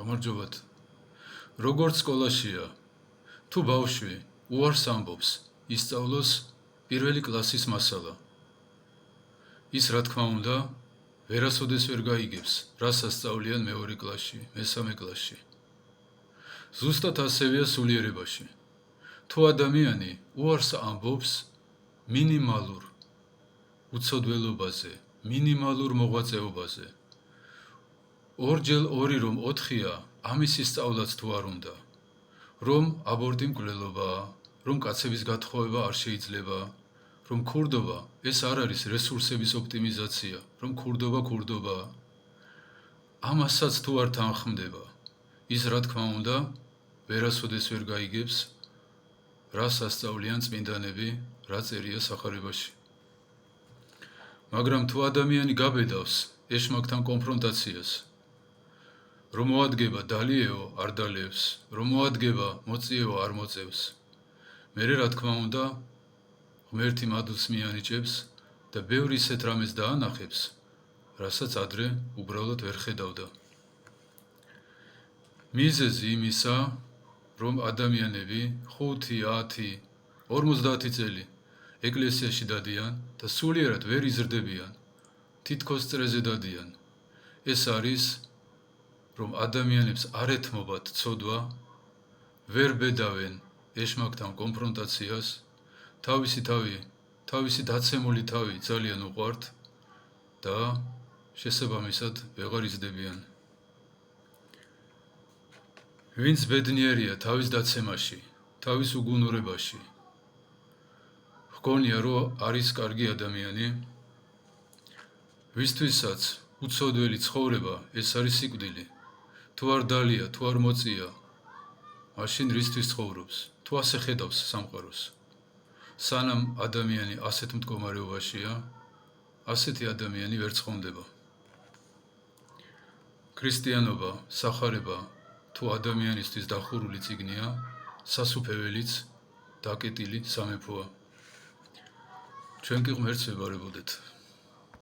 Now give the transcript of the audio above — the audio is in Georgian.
გამარჯობათ. როგორც სკოლაშია, თუ ბავშვი უარს ამბობს, ისწავლოს პირველი კლასის მასალა. ის რა თქმა უნდა, ვერასოდეს ვერ გაიგებს, რას ასწავლიან მეორე კლასში, მესამე კლასში. ზუსტად ასევეა სულიერებაში. თუ ადამიანი უარს ამბობს მინიმალურ უცოდველობაზე, მინიმალურ მოღვაწეობაზე, ორჯერ ორი რომ 4-ია, ამის ისწავლაც თუ არ უნდა, რომ აბორტი მკვლელობაა, რომ კაცების გათხოვება არ შეიძლება, რომ ქურდობა ეს არ არის რესურსების ოპტიმიზაცია, რომ ქურდობაა. ამასაც თუ არ თანხმდება, ის რა თქმა უნდა, ვერასოდეს ვერ გაიგებს, რას ასწავლიან წმინდანები, რა წერია სახარებაში. მაგრამ თუ ადამიანი გაბედავს ეშმაკთან კონფრონტაციას, რომ მოადგება დალიეო არ დალევს, რომ მოადგება მოწიეო არ მოწევს, მერე რა თქმა უნდა, ღმერთი მადლს მიანიჭებს და ბევრი ისეთ რამეს დაანახებს, რასაც ადრე უბრალოდ ვერ ხედავდა. მიზეზი იმისა, რომ ადამიანები 5, 10, 50 წელი ეკლესიაში დადიან და სულიერად ვერ იზრდებიან, თითქოს წრეზე დადიან. ეს არის, რომ ადამიანებს არ ეთმობათ ცოდვა, ვერ ბედავენ ეშმაკთან კონფრონტაციას, თავისი დაცემული თავი ძალიან უყვართ და შესაბამისად ვეღარ იზრდებიან. ვინც ბედნიერია თავის დაცემაში, თავის უგუნურებაში, ჰგონია რომ არის კარგი ადამიანი, ვისთვისაც უცოდველი ცხოვრება ეს არის სიკვდილი. თუ არ დალია, თუ არ მოწია, მაშინ რისთვის ცხოვრობს, თუ ასე ხედავს სამყაროს. სანამ ადამიანი ასეთ მდგომარეობაშია, ასეთი ადამიანი ვერ ცხონდება. ქრისტიანობა, სახარება თუ ადამიანისთვის დახურული წიგნია, სასუფეველიც, დაკეტილი სამეფოა. ჩვენ კი ღმერთს ვებარებოდეთ.